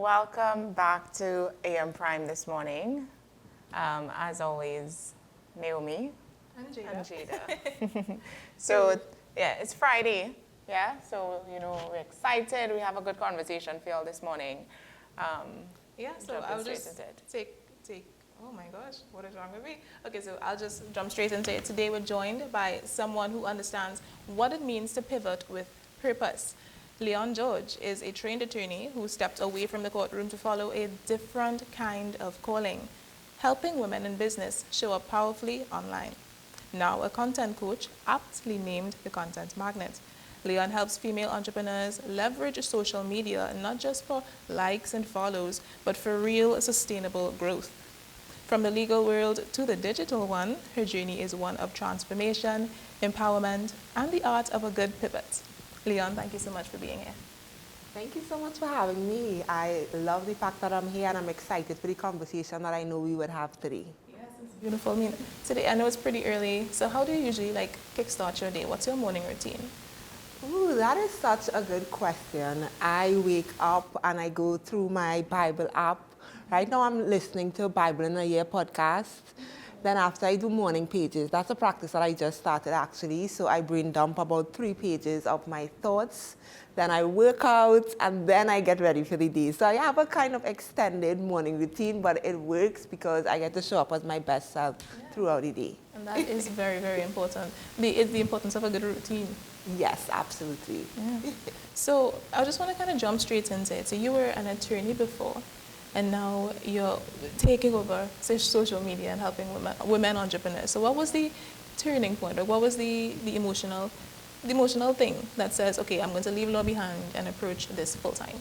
Welcome back to AM Prime this morning. As always, Naomi And Jada. and Jada. So, yeah, it's Friday. Yeah, so, we're excited. We have a good conversation for y'all this morning. So I'll just take, oh my gosh, what is wrong with me? Okay, so I'll just jump straight into it. Today we're joined by someone who understands what it means to pivot with purpose. Leon George is a trained attorney who stepped away from the courtroom to follow a different kind of calling, helping women in business show up powerfully online. Now a content coach, aptly named the Content Magnet. Leon helps female entrepreneurs leverage social media not just for likes and follows, but for real sustainable growth. From the legal world to the digital one, her journey is one of transformation, empowerment, and the art of a good pivot. Leon, thank you so much for being here. Thank you so much for having me. I love the fact that I'm here and I'm excited for the conversation that I know we would have today. Yes, it's beautiful. I mean, today, I know it's pretty early, so how do you usually kickstart your day? What's your morning routine? Ooh, that is such a good question. I wake up and I go through my Bible app. Right now I'm listening to a Bible in a Year podcast. Then after I do morning pages, that's a practice that I just started actually. So I brain dump about 3 pages of my thoughts. Then I work out and then I get ready for the day. So I have a kind of extended morning routine, but it works because I get to show up as my best self throughout the day. And that is very, very important. It's the importance of a good routine. Yes, absolutely. Yeah. So I just want to kind of jump straight into it. So you were an attorney before, and now you're taking over social media and helping women entrepreneurs. So what was the turning point, or what was the emotional thing that says, okay, I'm going to leave law behind and approach this full time?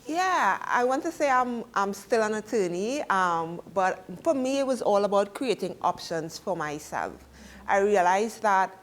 Yeah, I want to say I'm still an attorney, but for me it was all about creating options for myself. I realized that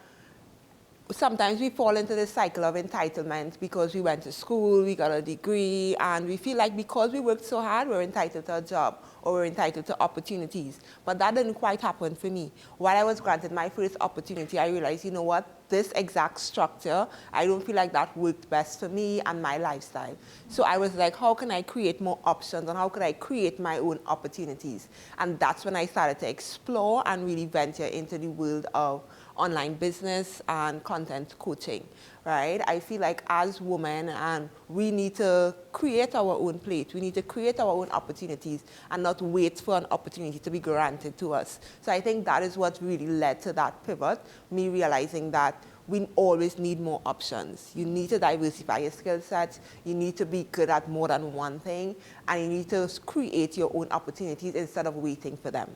sometimes we fall into this cycle of entitlement because we went to school, we got a degree, and we feel like because we worked so hard, we're entitled to a job or we're entitled to opportunities. But that didn't quite happen for me. While I was granted my first opportunity, I realized, you know what, this exact structure, I don't feel like that worked best for me and my lifestyle. So I was like, how can I create more options and how can I create my own opportunities? And that's when I started to explore and really venture into the world of online business and content coaching, right? I feel like as women, and we need to create our own plate. We need to create our own opportunities and not wait for an opportunity to be granted to us. So I think that is what really led to that pivot, me realizing that we always need more options. You need to diversify your skill sets. You need to be good at more than one thing, and you need to create your own opportunities instead of waiting for them.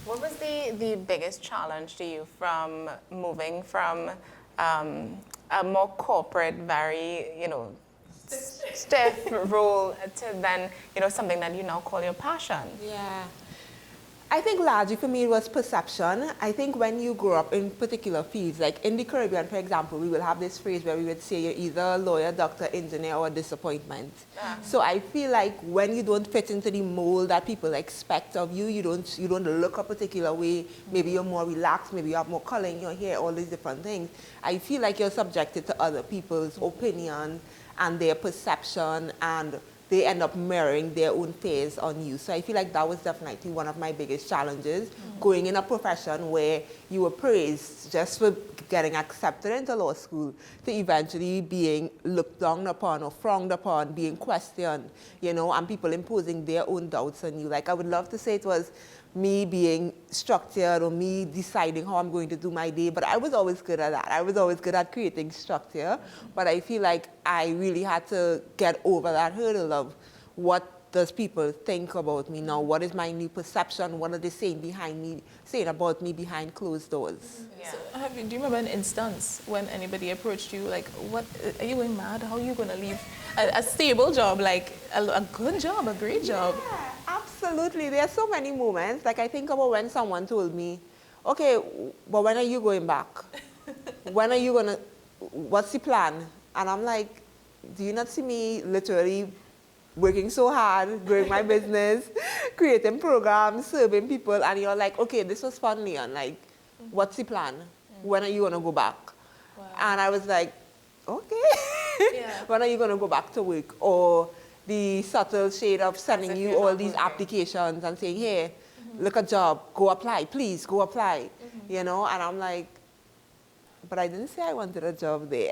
What was the biggest challenge to you from moving from a more corporate, very, stiff role to then, something that you now call your passion? Yeah. I think largely for me it was perception. I think when you grow up in particular fields, like in the Caribbean, for example, we will have this phrase where we would say you're either a lawyer, doctor, engineer, or a disappointment. So I feel like when you don't fit into the mold that people expect of you, you don't look a particular way. Maybe you're more relaxed, maybe you have more color in your hair, all these different things. I feel like you're subjected to other people's opinion and their perception, and they end up mirroring their own fears on you. So I feel like that was definitely one of my biggest challenges, going in a profession where you were praised just for getting accepted into law school to eventually being looked down upon or frowned upon, being questioned, and people imposing their own doubts on you. Like, I would love to say it was me being structured or me deciding how I'm going to do my day, but I was always good at that. I was always good at creating structure, but I feel like I really had to get over that hurdle of what does people think about me now? What is my new perception? What are they saying about me behind closed doors? Yeah. So do you remember an instance when anybody approached you, like, what, are you going mad? How are you going to leave a stable job, like a good job, a great job? Yeah, absolutely. There are so many moments. Like, I think about when someone told me, okay, but when are you going back? When are you going to, what's the plan? And I'm like, do you not see me literally working so hard, growing my business, creating programs, serving people, and you're like, okay, this was fun, Leon. Like, what's the plan? When are you going to go back? Wow. And I was like, okay. Yeah. When are you going to go back to work? Or the subtle shade of sending you all these applications and saying, hey, look a job, go apply, please, go apply, you know, and I'm like, but I didn't say I wanted a job there.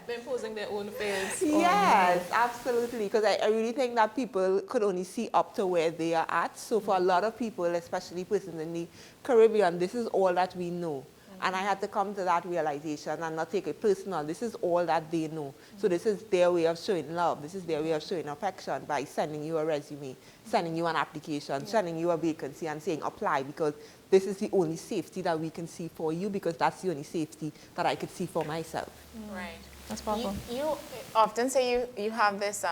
They're imposing their own fears. Yes, absolutely, because I really think that people could only see up to where they are at. So for a lot of people, especially persons in the Caribbean, this is all that we know. And I had to come to that realization and not take it personal. This is all that they know. So this is their way of showing love. This is their way of showing affection by sending you a resume, sending you an application, sending you a vacancy and saying apply, because this is the only safety that we can see for you, because that's the only safety that I could see for myself. Right. That's powerful. You often say you have this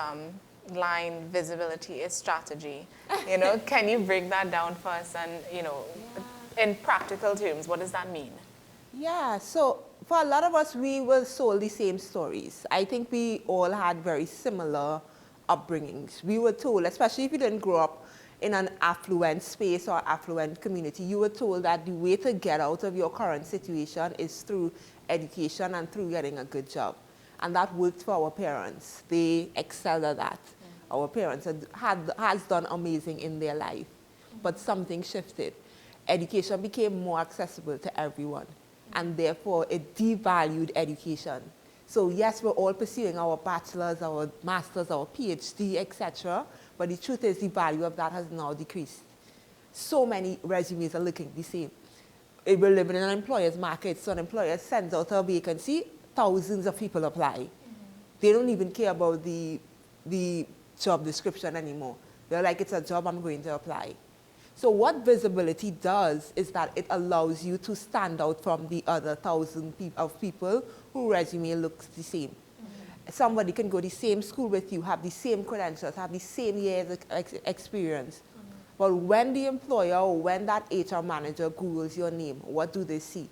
line, visibility is strategy. You know, can you break that down for us and, you know, in practical terms, what does that mean? Yeah, so for a lot of us, we were sold the same stories. I think we all had very similar upbringings. We were told, especially if you didn't grow up in an affluent space or affluent community, you were told that the way to get out of your current situation is through education and through getting a good job. And that worked for our parents. They excelled at that. Our parents has done amazing in their life. But something shifted. Education became more accessible to everyone. And therefore, it devalued education. So yes, we're all pursuing our bachelor's, our master's, our PhD, etc. But the truth is the value of that has now decreased. So many resumes are looking the same. We're living in an employer's market, so an employer sends out a vacancy, thousands of people apply. They don't even care about the job description anymore. They're like, it's a job, I'm going to apply. So what visibility does is that it allows you to stand out from the other thousand of people whose resume looks the same. Somebody can go to the same school with you, have the same credentials, have the same years of experience. But when the employer or when that HR manager Googles your name, what do they see?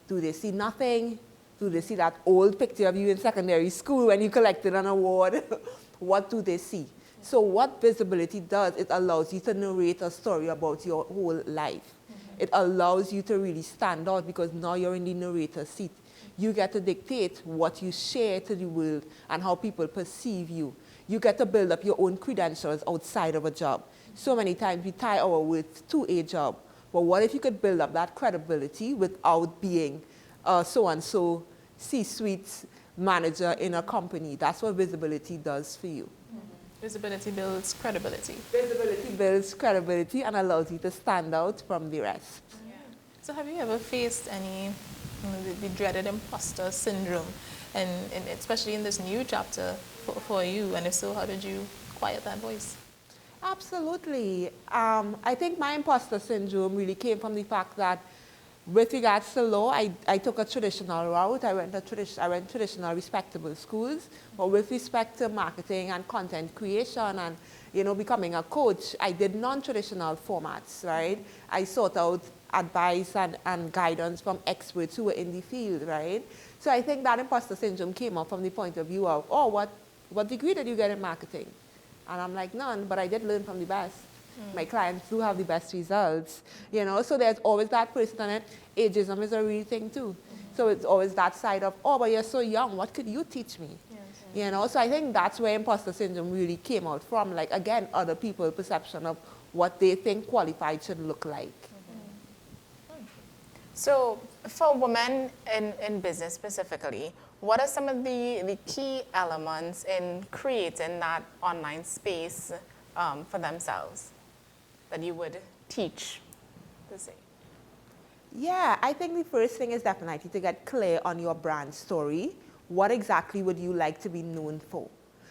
Do they see nothing? Do they see that old picture of you in secondary school when you collected an award? What do they see? So what visibility does, it allows you to narrate a story about your whole life. It allows you to really stand out because now you're in the narrator's seat. You get to dictate what you share to the world and how people perceive you. You get to build up your own credentials outside of a job. So many times we tie our worth to a job. But what if you could build up that credibility without being so-and-so C-suite manager in a company? That's what visibility does for you. Visibility builds credibility. Visibility builds credibility and allows you to stand out from the rest. Yeah. So have you ever faced any, the dreaded imposter syndrome, and especially in this new chapter for you? And if so, how did you quiet that voice? Absolutely. I think my imposter syndrome really came from the fact that with regards to law, I took a traditional route. I went traditional, respectable schools. But with respect to marketing and content creation and, you know, becoming a coach, I did non-traditional formats, right? I sought out advice and guidance from experts who were in the field, right? So I think that imposter syndrome came up from the point of view of, oh, what degree did you get in marketing? And I'm like, none, but I did learn from the best. My clients do have the best results, you know, so there's always that person on it. Ageism is a real thing too. So it's always that side of, oh, but you're so young, what could you teach me? You know, so I think that's where imposter syndrome really came out from, like, again, other people's perception of what they think qualified should look like. So for women in business specifically, what are some of the key elements in creating that online space for themselves that you would teach, to say? Yeah, I think the first thing is definitely to get clear on your brand story. What exactly would you like to be known for?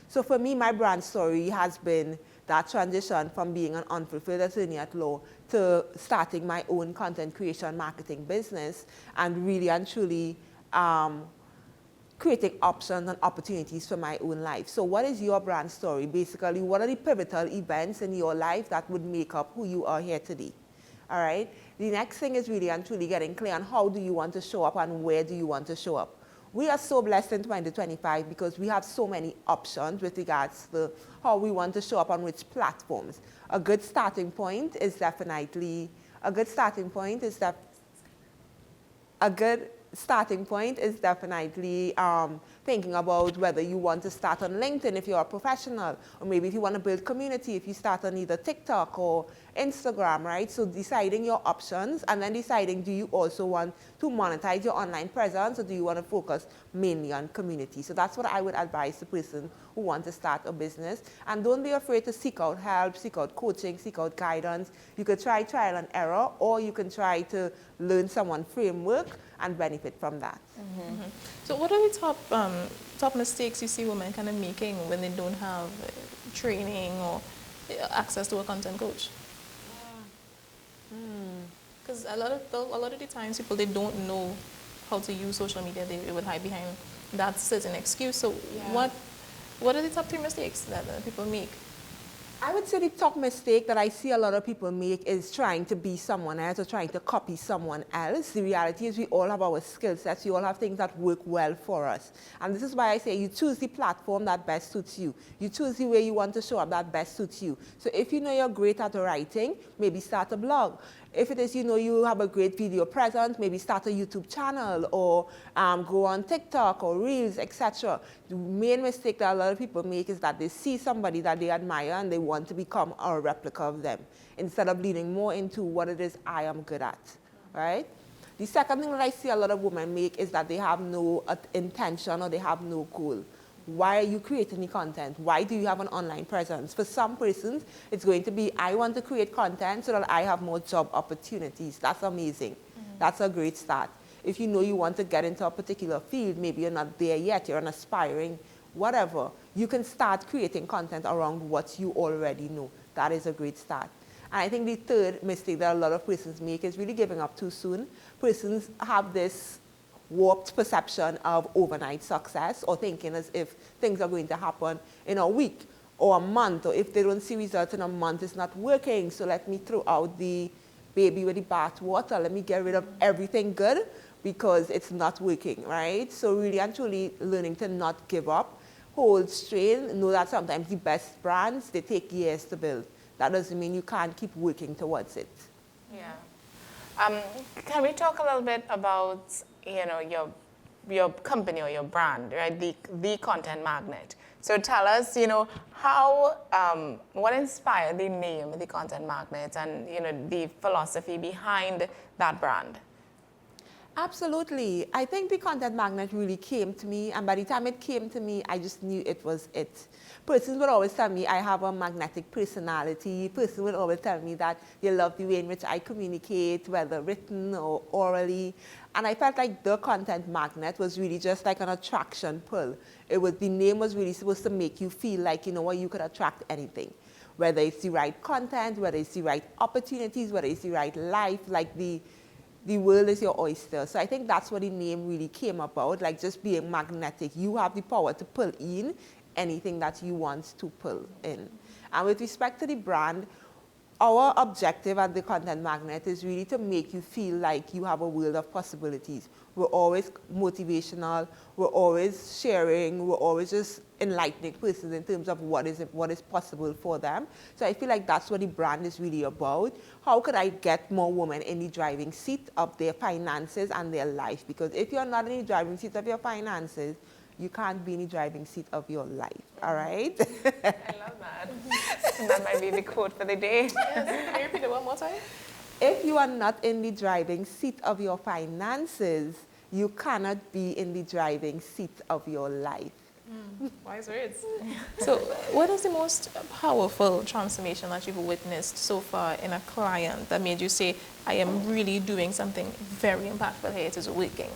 So for me, my brand story has been that transition from being an unfulfilled attorney at law to starting my own content creation marketing business and really and truly creating options and opportunities for my own life. So what is your brand story? Basically, what are the pivotal events in your life that would make up who you are here today? All right? The next thing is really and truly getting clear on how do you want to show up and where do you want to show up. We are so blessed in 2025 because we have so many options with regards to how we want to show up on which platforms. A good starting point is definitely, a good starting point is definitely thinking about whether you want to start on LinkedIn if you're a professional, or maybe if you want to build community, if you start on either TikTok or Instagram, right? So deciding your options and then deciding, do you also want to monetize your online presence, or do you want to focus mainly on community? So that's what I would advise the person who wants to start a business. And don't be afraid to seek out help, seek out coaching, seek out guidance. You could try trial and error, or you can try to learn someone's framework and benefit from that. Mm-hmm. So what are the top mistakes you see women kind of making when they don't have training or access to a content coach? Because a lot of the times people, they don't know how to use social media. They would hide behind that certain excuse. So what are the top 3 mistakes that people make? I would say the top mistake that I see a lot of people make is trying to be someone else or trying to copy someone else. The reality is we all have our skill sets. We all have things that work well for us. And this is why I say you choose the platform that best suits you. You choose the way you want to show up that best suits you. So if you know you're great at writing, maybe start a blog. If it is, you know, you have a great video presence, maybe start a YouTube channel or go on TikTok or Reels, etc. The main mistake that a lot of people make is that they see somebody that they admire and they want to become a replica of them instead of leaning more into what it is I am good at, right? The second thing that I see a lot of women make is that they have no intention or they have no goal. Why are you creating the content? Why do you have an online presence? For some persons, it's going to be, I want to create content so that I have more job opportunities. That's amazing. That's a great start. If you know you want to get into a particular field, maybe you're not there yet, you're an aspiring, whatever, you can start creating content around what you already know. That is a great start. And I think the third mistake that a lot of persons make is really giving up too soon. Persons have this warped perception of overnight success or thinking as if things are going to happen in a week or a month, or if they don't see results in a month, it's not working. So let me throw out the baby with the bath water. Let me get rid of everything good because it's not working, right? So really and truly learning to not give up, hold strain, know that sometimes the best brands, they take years to build. That doesn't mean you can't keep working towards it. Yeah. Can we talk a little bit about, you know, your company or your brand, right? The Content Magnet. So tell us, you know, how, what inspired the name, the Content Magnet, and, you know, the philosophy behind that brand? Absolutely. I think the Content Magnet really came to me, and by the time it came to me, I just knew it was it. Persons would always tell me I have a magnetic personality. Persons would always tell me that they love the way in which I communicate, whether written or orally. And I felt like the Content Magnet was really just like an attraction pull. The name was really supposed to make you feel like, you know what, you could attract anything. Whether it's the right content, whether it's the right opportunities, whether it's the right life, like the world is your oyster. So I think that's what the name really came about, like just being magnetic. You have the power to pull in anything that you want to pull in. And with respect to the brand, our objective at the Content Magnet is really to make you feel like you have a world of possibilities. We're always motivational, we're always sharing, we're always just enlightening persons in terms of what is possible for them. So I feel like that's what the brand is really about. How could I get more women in the driving seat of their finances and their life? Because if you're not in the driving seat of your finances, you can't be in the driving seat of your life, all right? I love that. That might be the quote for the day. Yes. Can you repeat it one more time? If you are not in the driving seat of your finances, you cannot be in the driving seat of your life. Wise words. So what is the most powerful transformation that you've witnessed so far in a client that made you say, I am really doing something very impactful here, it is working?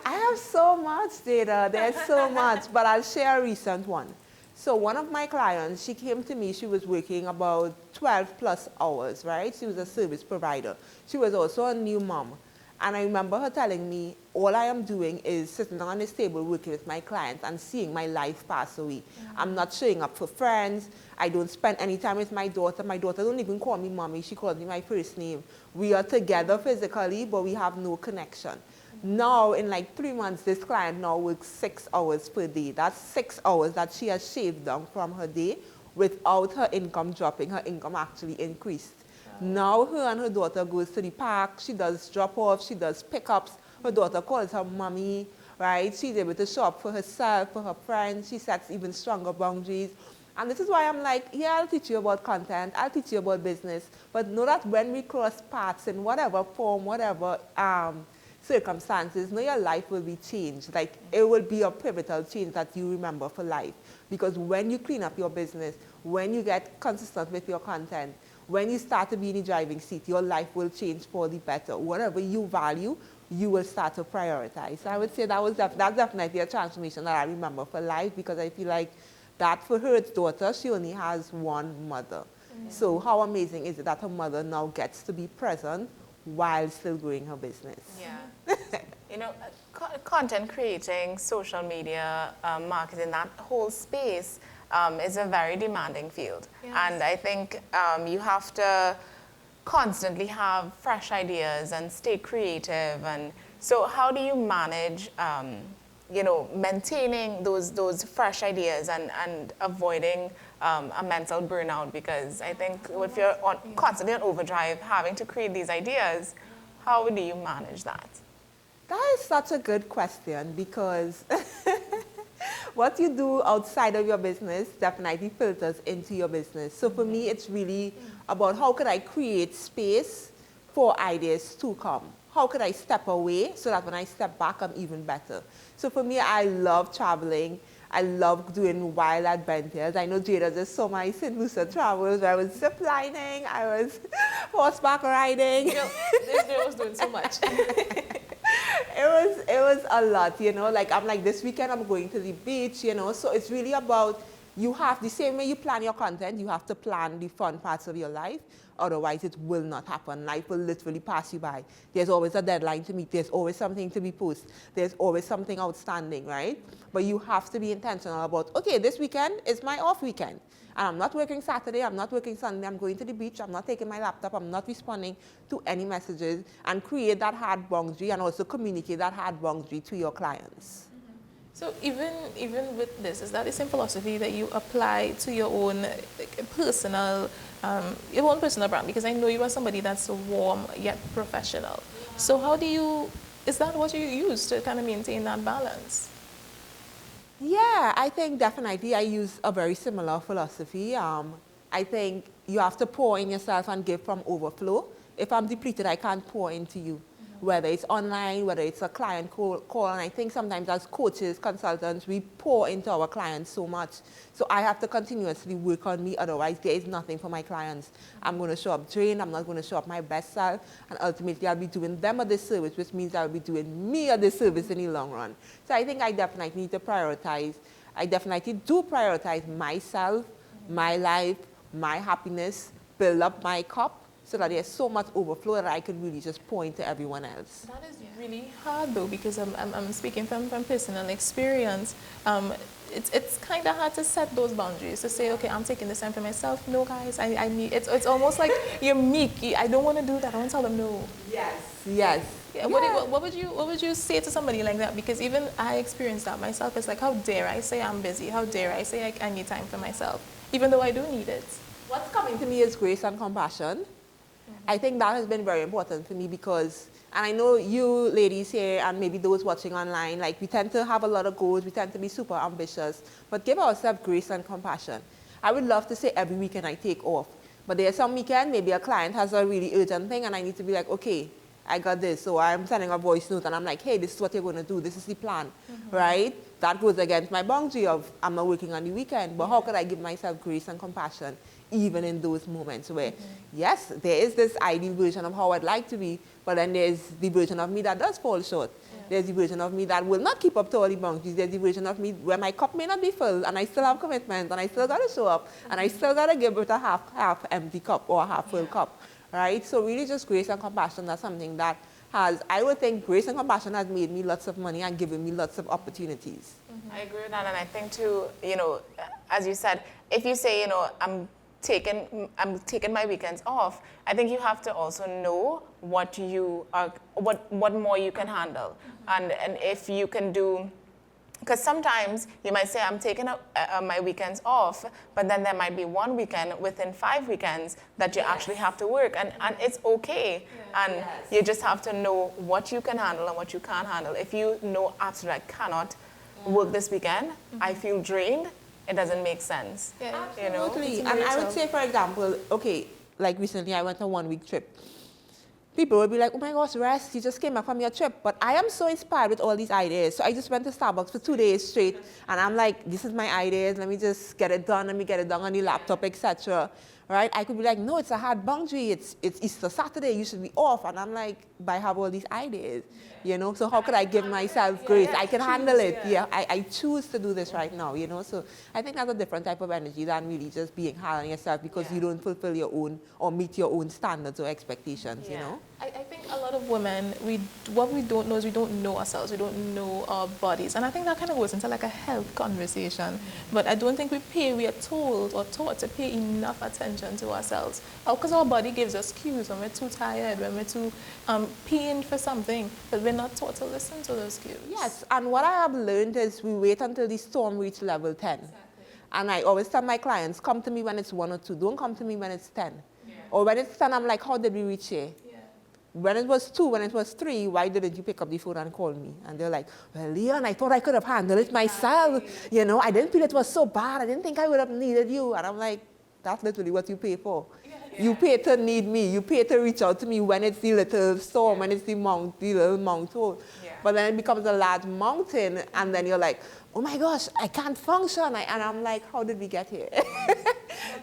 I have so much data, there's so much, but I'll share a recent one. So one of my clients, she came to me, she was working about 12 plus hours, right? She was a service provider. She was also a new mom. And I remember her telling me, all I am doing is sitting on this table working with my clients and seeing my life pass away. I'm not showing up for friends. I don't spend any time with my daughter. My daughter don't even call me mommy. She calls me my first name. We are together physically, but we have no connection. Now, in like 3 months, this client now works 6 hours per day. That's 6 hours that she has shaved down from her day without her income dropping. Her income actually increased. Now her and her daughter goes to the park. She does drop-offs. She does pickups. Her daughter calls her mommy, right? She's able to show up for herself, for her friends. She sets even stronger boundaries. And this is why I'm like, yeah, I'll teach you about content. I'll teach you about business. But know that when we cross paths in whatever form, whatever circumstances, know your life will be changed. Like, it will be a pivotal change that you remember for life. Because when you clean up your business, when you get consistent with your content, when you start to be in the driving seat, your life will change for the better. Whatever you value, you will start to prioritize. So I would say that's definitely a transformation that I remember for life, because I feel like that for her daughter, she only has one mother. So how amazing is it that her mother now gets to be present while still growing her business? Yeah. You know, content creating, social media, marketing, that whole space is a very demanding field. Yes. And I think you have to constantly have fresh ideas and stay creative. And so how do you manage, you know, maintaining those fresh ideas and avoiding a mental burnout? Because I think if you're constantly on overdrive, having to create these ideas, how do you manage that? That is such a good question, because what you do outside of your business definitely filters into your business. So for me, it's really about how could I create space for ideas to come? How could I step away so that when I step back, I'm even better? So for me, I love traveling. I love doing wild adventures. I know Jada just saw my St. Lucia travels where I was ziplining, I was horseback riding. You know, this girl was doing so much. It was a lot, you know, like I'm like, this weekend I'm going to the beach, you know, so it's really about, you have, the same way you plan your content, you have to plan the fun parts of your life, otherwise it will not happen. Life will literally pass you by. There's always a deadline to meet, there's always something to be posted, there's always something outstanding, right? But you have to be intentional about, okay, this weekend is my off weekend. And I'm not working Saturday, I'm not working Sunday, I'm going to the beach, I'm not taking my laptop, I'm not responding to any messages, and create that hard boundary and also communicate that hard boundary to your clients. So even with this, is that the same philosophy that you apply to your own personal brand? Because I know you are somebody that's warm yet professional. So how do you, is that what you use to kind of maintain that balance? Yeah, I think definitely I use a very similar philosophy. I think you have to pour in yourself and give from overflow. If I'm depleted, I can't pour into you. Whether it's online, whether it's a client call, and I think sometimes as coaches, consultants, we pour into our clients so much. So I have to continuously work on me, otherwise there is nothing for my clients. I'm going to show up drained, I'm not going to show up my best self, and ultimately I'll be doing them a disservice, which means I'll be doing me a disservice in the long run. So I think I definitely need to prioritize. I definitely do prioritize myself, my life, my happiness, build up my cup, so that there's so much overflow that I could really just point to everyone else. That is really hard though, because I'm speaking from personal experience. It's kind of hard to set those boundaries, to say, okay, I'm taking this time for myself. No, guys, I need, it's almost like you're meek. I don't want to do that. I want to tell them no. Yes. Yes. Yeah, yeah. What would you say to somebody like that? Because even I experienced that myself. It's like, how dare I say I'm busy? How dare I say I need time for myself, even though I do need it? What's coming to me is grace and compassion. I think that has been very important for me because, and I know you ladies here and maybe those watching online, like we tend to have a lot of goals, we tend to be super ambitious, but give ourselves grace and compassion. I would love to say every weekend I take off, but there's some weekend, maybe a client has a really urgent thing and I need to be like, okay, I got this. So I'm sending a voice note and I'm like, hey, this is what you're going to do. This is the plan, right? That goes against my boundary of I'm not working on the weekend, but how could I give myself grace and compassion even in those moments where, yes, there is this ideal version of how I'd like to be, but then there's the version of me that does fall short. Yeah. There's the version of me that will not keep up to all the boundaries. There's the version of me where my cup may not be full and I still have commitment and I still got to show up and I still got to give it a half empty cup or a half full cup, right? So really just grace and compassion, that's something that has, I would think grace and compassion has made me lots of money and given me lots of opportunities. I agree with that, and I think too, you know, as you said, if you say, you know, I'm taking my weekends off, I think you have to also know what you are, what more you can handle, and if you can do Because sometimes you might say, I'm taking my weekends off, but then there might be one weekend within 5 weekends that you actually have to work, and it's okay. And you just have to know what you can handle and what you can't handle. If you know absolutely I cannot work this weekend, I feel drained, it doesn't make sense. Absolutely. You know? And I would say, for example, okay, like recently I went on a 1-week trip. People will be like, oh my gosh, Rest, you just came back from your trip. But I am so inspired with all these ideas. So I just went to Starbucks for 2 days straight. And I'm like, this is my ideas. Let me just get it done. Let me get it done on the laptop, etc. Right? I could be like, no, it's a hard boundary. It's Easter Saturday. You should be off. And I'm like, but I have all these ideas. You know, so how could I give myself grace? I can handle it. I choose to do this right now, you know. So I think that's a different type of energy than really just being hard on yourself because you don't fulfill your own or meet your own standards or expectations, you know. I think a lot of women, what we don't know is we don't know ourselves, we don't know our bodies. And I think that kind of goes into like a health conversation. But I don't think we are told or taught to pay enough attention to ourselves. Because our body gives us cues when we're too tired, when we're too pained for something, but we're not taught to listen to those cues. Yes, and what I have learned is we wait until the storm reaches level 10. Exactly. And I always tell my clients, come to me when it's 1 or 2, don't come to me when it's 10. Or when it's 10, I'm like, how did we reach here? When it was 2, when it was 3, why didn't you pick up the phone and call me? And they're like, well, Leon, I thought I could have handled it myself. You know, I didn't feel it was so bad. I didn't think I would have needed you. And I'm like, that's literally what you pay for. You pay to need me. You pay to reach out to me when it's the little storm, when it's the little mountain. But then it becomes a large mountain, and then you're like, oh my gosh, I can't function. And I'm like, how did we get here?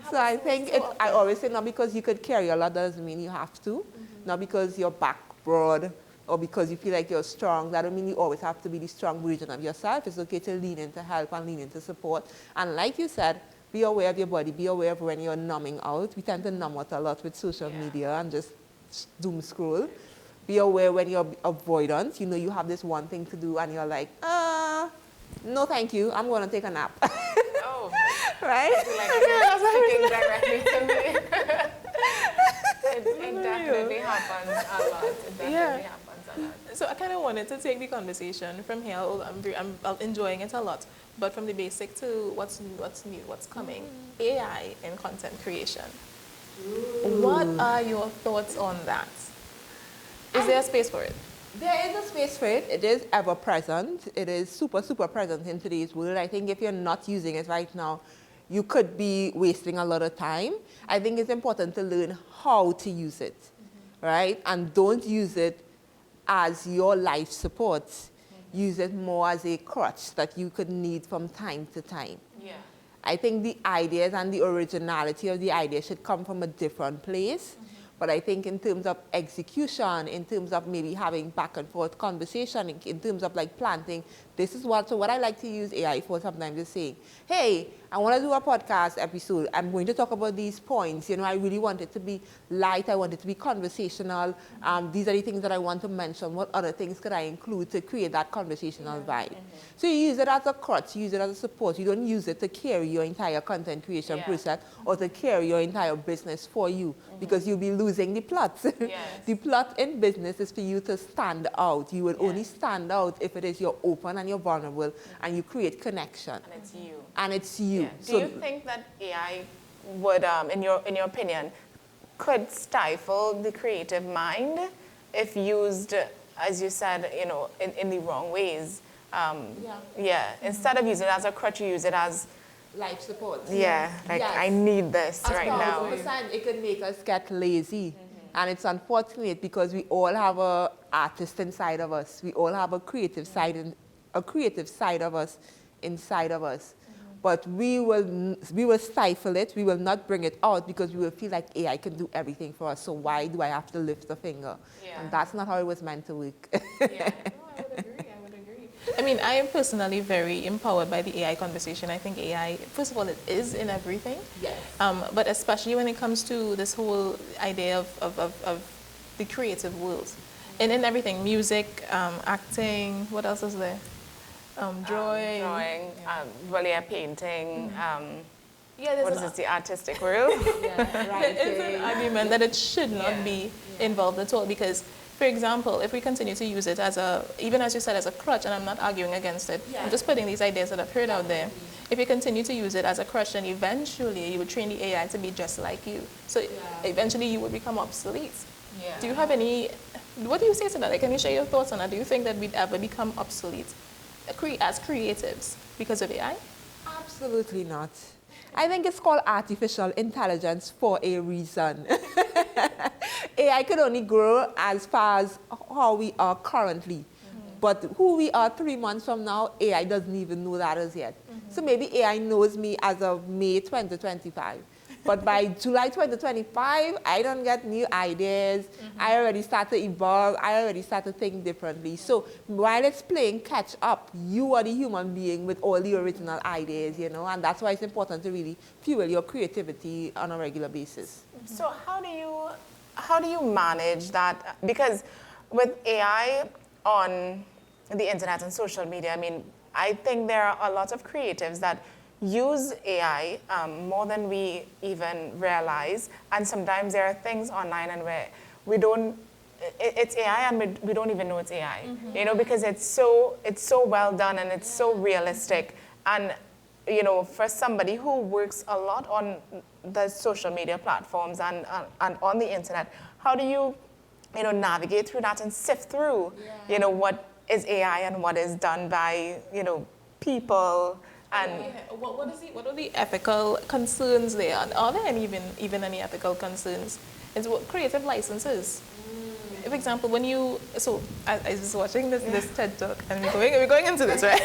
So I think, I always say, not because you could carry a lot doesn't mean you have to. Not because you're back broad or because you feel like you're strong. That doesn't mean you always have to be the strong version of yourself. It's okay to lean into help and lean into support. And like you said, be aware of your body. Be aware of when you're numbing out. We tend to numb out a lot with social media and just doom scroll. Be aware when you're avoidant. You know you have this one thing to do and you're like, no thank you, I'm going to take a nap. Oh. Right? Like, you're speaking directly to me. It definitely happens a lot. It definitely happens a lot. So I kind of wanted to take the conversation from here. I'm enjoying it a lot, but from the basic to what's new, what's coming. AI in content creation. Ooh. What are your thoughts on that? Is there a space for it? There is a space for it. It is ever present. It is super, super present in today's world. I think if you're not using it right now, you could be wasting a lot of time. I think it's important to learn how to use it, right? And don't use it as your life support. Use it more as a crutch that you could need from time to time. Yeah. I think the ideas and the originality of the idea should come from a different place. But I think in terms of execution, in terms of maybe having back and forth conversation, in terms of like planting, this is what I like to use AI for sometimes is saying, hey, I want to do a podcast episode. I'm going to talk about these points. You know, I really want it to be light. I want it to be conversational. These are the things that I want to mention. What other things could I include to create that conversational vibe? So you use it as a crutch, you use it as a support. You don't use it to carry your entire content creation process or to carry your entire business for you because you'll be losing the plot. The plot in business is for you to stand out. You will only stand out if it is you're open and you're vulnerable and you create connection. And it's you. And it's you. Yeah. Do you think that AI would, in your opinion, could stifle the creative mind if used, as you said, you know, in the wrong ways? Instead of using it as a crutch, you use it as life support. I need this right now. It can make us get lazy. And it's unfortunate because we all have an artist inside of us. We all have a creative side of us inside of us. But we will stifle it. We will not bring it out because we will feel like AI can do everything for us. So why do I have to lift a finger? And that's not how it was meant to work. I would agree. I mean, I am personally very empowered by the AI conversation. I think AI, first of all, it is in everything. Yes. But especially when it comes to this whole idea of the creative world. And in everything, music, acting, what else is there? Drawing. Painting. Yeah, what is this, the artistic world? Right. There is an argument that it should not be involved at all because, for example, if we continue to use it as even as you said, as a crutch, and I'm not arguing against it, I'm just putting these ideas that I've heard out there. If you continue to use it as a crutch, then eventually you would train the AI to be just like you. So eventually you would become obsolete. Yeah. Do you have what do you say to that? Like, can you share your thoughts on that? Do you think that we'd ever become obsolete as creatives because of AI? Absolutely not. I think it's called artificial intelligence for a reason. AI could only grow as far as how we are currently. But who we are 3 months from now, AI doesn't even know that as yet. So maybe AI knows me as of May 2025. But by July 2025, I don't get new ideas. I already start to evolve. I already start to think differently. So while it's playing catch up, you are the human being with all the original ideas, you know, and that's why it's important to really fuel your creativity on a regular basis. So how do you manage that? Because with AI on the internet and social media, I mean, I think there are a lot of creatives that use AI more than we even realize, and sometimes there are things online and where we don't, it's AI and we don't even know it's AI, you know, because it's so well done and it's so realistic. And you know, for somebody who works a lot on the social media platforms and on the internet, how do you know, navigate through that and sift through, you know, what is AI and what is done by, you know, people? And what are the ethical concerns there? Are there even any ethical concerns? It's what creative licenses. For example, when I was watching this TED Talk, and we're going into this, right?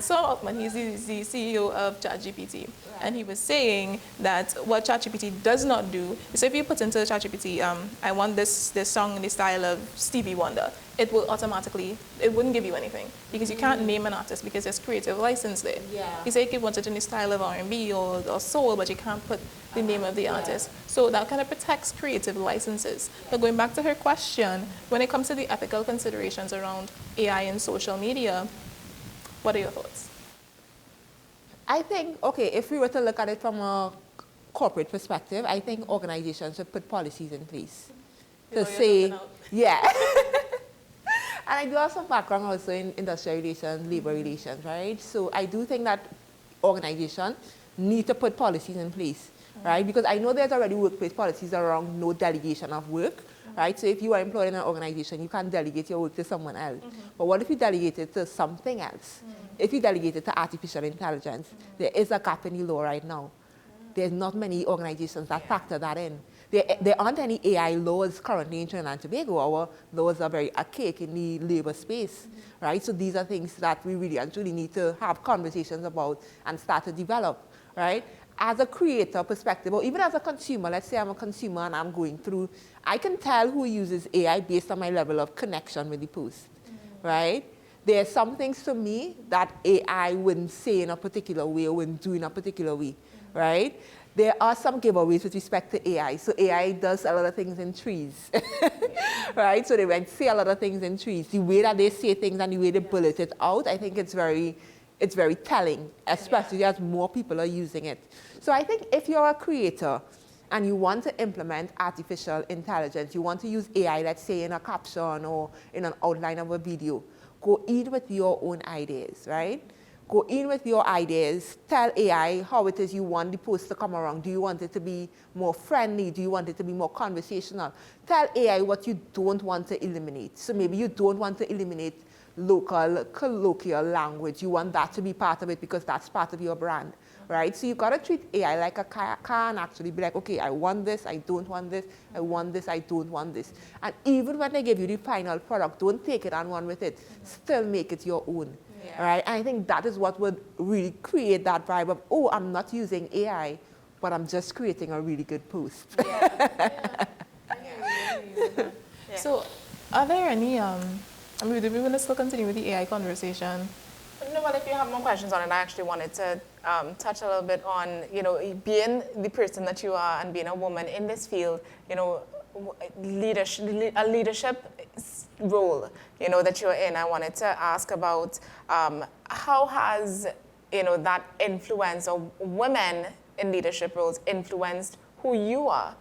Sam Altman, he's the CEO of ChatGPT, and he was saying that what ChatGPT does not do is, if you put into ChatGPT, I want this song in the style of Stevie Wonder, it will automatically, it wouldn't give you anything because you can't name an artist because there's creative license there. He said you could want it in the style of R&B or soul, but you can't put the name of the artist. So that kind of protects creative licenses. But going back to her question, when it comes to the ethical considerations around AI and social media, what are your thoughts? I think, okay, if we were to look at it from a corporate perspective, I think organizations should put policies in place to say, yeah. And I do have some background also in industrial relations, labor relations, right? So I do think that organizations need to put policies in place, right? Because I know there's already workplace policies around no delegation of work, right? So if you are employed in an organization, you can't delegate your work to someone else. But what if you delegate it to something else? If you delegate it to artificial intelligence, there is a gap in the law right now. There's not many organizations that factor that in. There aren't any AI laws currently in Trinidad and Tobago. Our laws are very archaic in the labor space, right? So these are things that we really and truly need to have conversations about and start to develop, right? As a creator perspective, or even as a consumer, let's say I'm a consumer and I'm going through, I can tell who uses AI based on my level of connection with the post, right? There are some things to me that AI wouldn't say in a particular way or wouldn't do in a particular way, right? There are some giveaways with respect to AI. So AI does a lot of things in trees, right? So they went say a lot of things in trees. The way that they say things and the way they bullet it out, I think it's very telling, especially as more people are using it. So I think if you're a creator and you want to implement artificial intelligence, you want to use AI, let's say in a caption or in an outline of a video, go in with your own ideas, right? Go in with your ideas, tell AI how it is you want the post to come around. Do you want it to be more friendly? Do you want it to be more conversational? Tell AI what you don't want to eliminate. So maybe you don't want to eliminate local, colloquial language. You want that to be part of it because that's part of your brand, right? So you've got to treat AI like a car and actually be like, okay, I want this, I don't want this, I want this, I don't want this. And even when they give you the final product, don't take it and run with it. Still make it your own. Right? And I think that is what would really create that vibe of, oh, I'm not using AI, but I'm just creating a really good post. So are there any, do we want to still continue with the AI conversation? No, but if you have more questions on it, I actually wanted to touch a little bit on, you know, being the person that you are and being a woman in this field, you know, a leadership role, you know, that you're in. I wanted to ask about how has, you know, that influence of women in leadership roles influenced who you are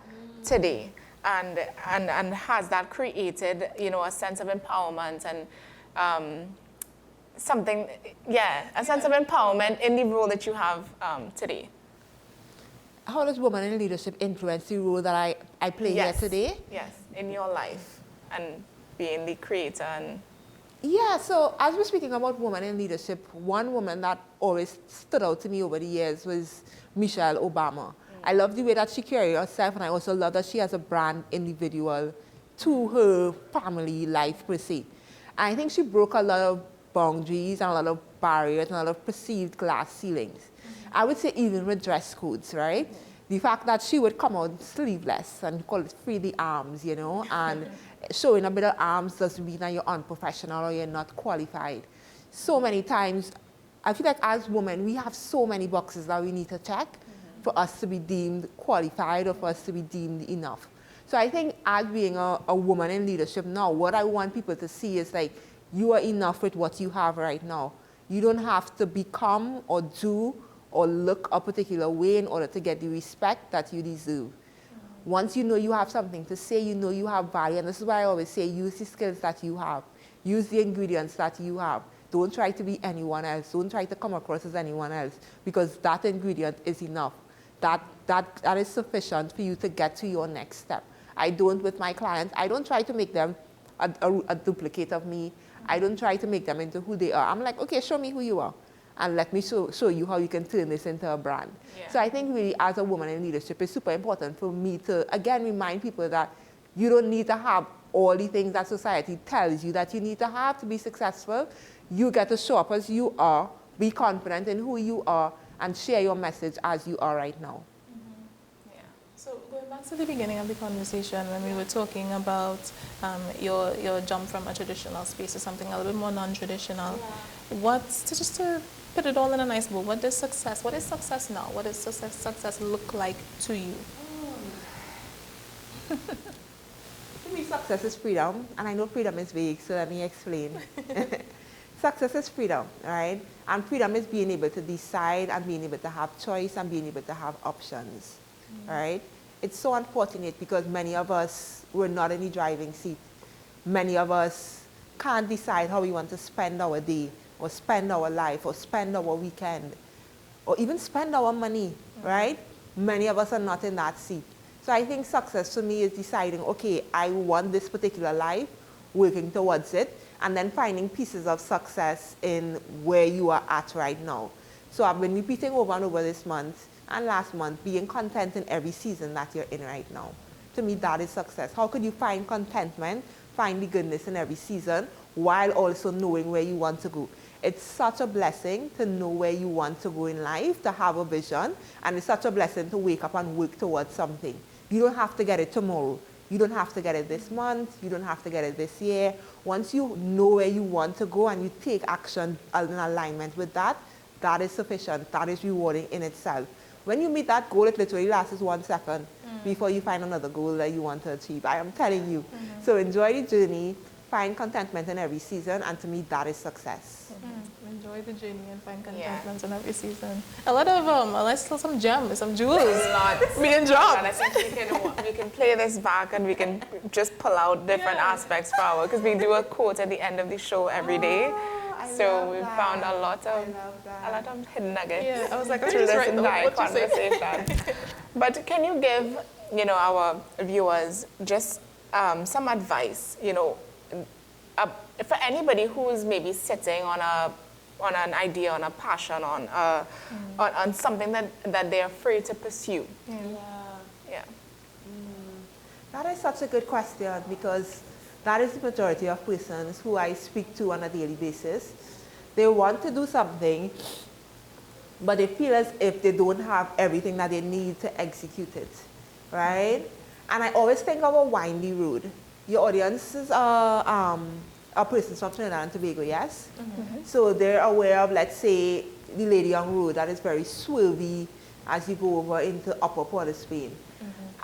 today? And has that created, a sense of empowerment and something, a sense of empowerment in the role that you have today? How does women in leadership influence the role that I play here today? Yes, in your life and being the creator and... Yeah, so as we're speaking about women in leadership, one woman that always stood out to me over the years was Michelle Obama. I love the way that she carried herself, and I also love that she has a brand individual to her family life per se. And I think she broke a lot of boundaries and a lot of barriers and a lot of perceived glass ceilings. I would say even with dress codes, right? The fact that she would come out sleeveless and call it free the arms, and showing a bit of arms doesn't mean that you're unprofessional or you're not qualified. So many times, I feel like as women, we have so many boxes that we need to check for us to be deemed qualified or for us to be deemed enough. So I think as being a woman in leadership now, what I want people to see is like, you are enough with what you have right now. You don't have to become or do or look a particular way in order to get the respect that you deserve. Once you know you have something to say, you know you have value, and this is why I always say, use the skills that you have. Use the ingredients that you have. Don't try to be anyone else. Don't try to come across as anyone else, because that ingredient is enough. That is sufficient for you to get to your next step. I don't with my clients. I don't try to make them a duplicate of me. I don't try to make them into who they are. I'm like, okay, show me who you are, and let me show you how you can turn this into a brand. Yeah. So I think really as a woman in leadership, it's super important for me to, again, remind people that you don't need to have all the things that society tells you that you need to have to be successful. You get to show up as you are, be confident in who you are, and share your message as you are right now. Yeah. So going back to the beginning of the conversation when we were talking about your jump from a traditional space to something a little bit more non-traditional, just to put it all in a nice bowl, what is success now? What does success look like to you? To me, success is freedom, and I know freedom is vague, so let me explain. Success is freedom, right? And freedom is being able to decide and being able to have choice and being able to have options, right? It's so unfortunate because many of us were not in the driving seat. Many of us can't decide how we want to spend our day or spend our life or spend our weekend or even spend our money, right? Many of us are not in that seat. So I think success for me is deciding, okay, I want this particular life, working towards it, and then finding pieces of success in where you are at right now. So I've been repeating over and over this month and last month, being content in every season that you're in right now. To me, that is success. How could you find contentment, find the goodness in every season, while also knowing where you want to go? It's such a blessing to know where you want to go in life, to have a vision, and it's such a blessing to wake up and work towards something. You don't have to get it tomorrow. You don't have to get it this month. You don't have to get it this year. Once you know where you want to go and you take action in alignment with that, that is sufficient. That is rewarding in itself. When you meet that goal, it literally lasts 1 second before you find another goal that you want to achieve. I am telling you. So enjoy the journey, find contentment in every season, and to me, that is success. Enjoy the journey and find contentment in every season. A lot of let's tell some gems, some jewels being dropped. I think we can play this back and we can just pull out different aspects for our, because we do a quote at the end of the show every day. So we found a lot of hidden nuggets. Yeah, I was like, through this entire conversation. But can you give our viewers just some advice, for anybody who's maybe sitting on an idea, on a passion, on something that they're afraid to pursue? Yeah. That is such a good question, because that is the majority of persons who I speak to on a daily basis. They want to do something, but they feel as if they don't have everything that they need to execute it, right? And I always think of a windy road. Your audiences are persons from Trinidad and Tobago, yes? So they're aware of, let's say, the Lady Young Road that is very swervy as you go over into upper part of Spain.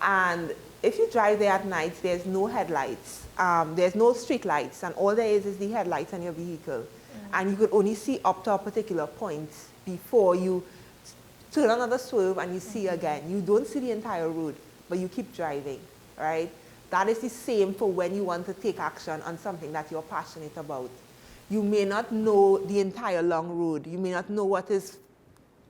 And if you drive there at night, there's no headlights, there's no street lights, and all there is the headlights on your vehicle. And you could only see up to a particular point before you turn another swerve and you see again. You don't see the entire road, but you keep driving, right? That is the same for when you want to take action on something that you're passionate about. You may not know the entire long road. You may not know what is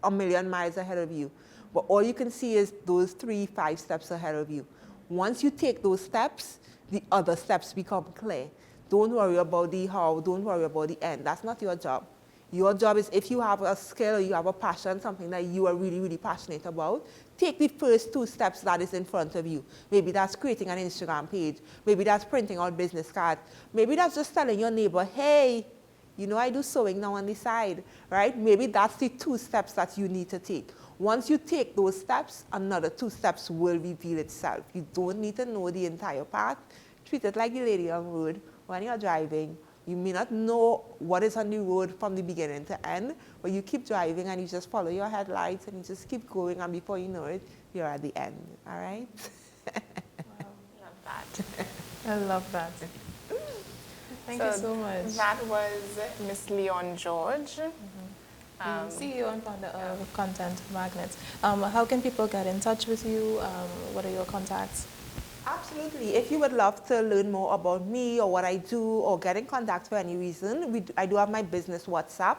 a million miles ahead of you, but all you can see is those 3, 5 steps ahead of you. Once you take those steps, the other steps become clear. Don't worry about the how, don't worry about the end. That's not your job. Your job is, if you have a skill, you have a passion, something that you are really, really passionate about, take the first 2 steps that is in front of you. Maybe that's creating an Instagram page. Maybe that's printing out business cards. Maybe that's just telling your neighbor, hey, you know I do sewing now on the side, right? Maybe that's the 2 steps that you need to take. Once you take those steps, another 2 steps will reveal itself. You don't need to know the entire path. Treat it like the lady on the road. When you're driving, you may not know what is on the road from the beginning to end, but you keep driving and you just follow your headlights and you just keep going, and before you know it, you're at the end, all right? Wow, love that. I love that. Thank you so much. That was Miss Leon George. CEO and founder of Content Magnets. How can people get in touch with you? What are your contacts? Absolutely. If you would love to learn more about me or what I do or get in contact for any reason, I do have my business WhatsApp,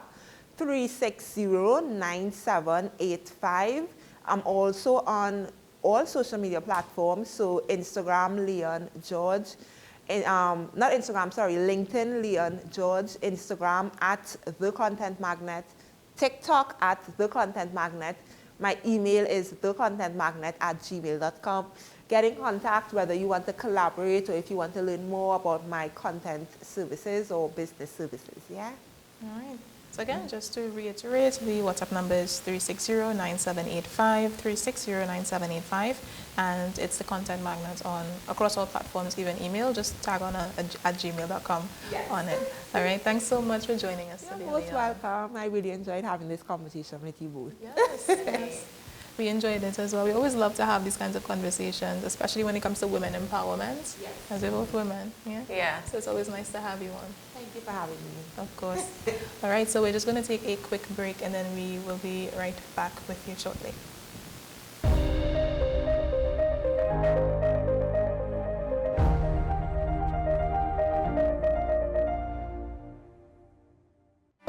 360-9785. I'm also on all social media platforms, so Instagram, Leon George, not Instagram, sorry, LinkedIn, Leon George, Instagram at The Content Magnet, TikTok at The Content Magnet. My email is thecontentmagnet@gmail.com. Get in contact whether you want to collaborate or if you want to learn more about my content services or business services, yeah? All right. So again, just to reiterate, the WhatsApp number is 360-9785, 360-9785, and it's the Content Magnet on across all platforms, even email. Just tag on at gmail.com on it. All right. Thanks so much for joining us today. You're most welcome. I really enjoyed having this conversation with you both. Yes, yes. We enjoyed it as well. We always love to have these kinds of conversations, especially when it comes to women empowerment. Yes. As we're both women, yeah? Yeah. So it's always nice to have you on. Thank you for having me. Of course. All right, so we're just going to take a quick break and then we will be right back with you shortly.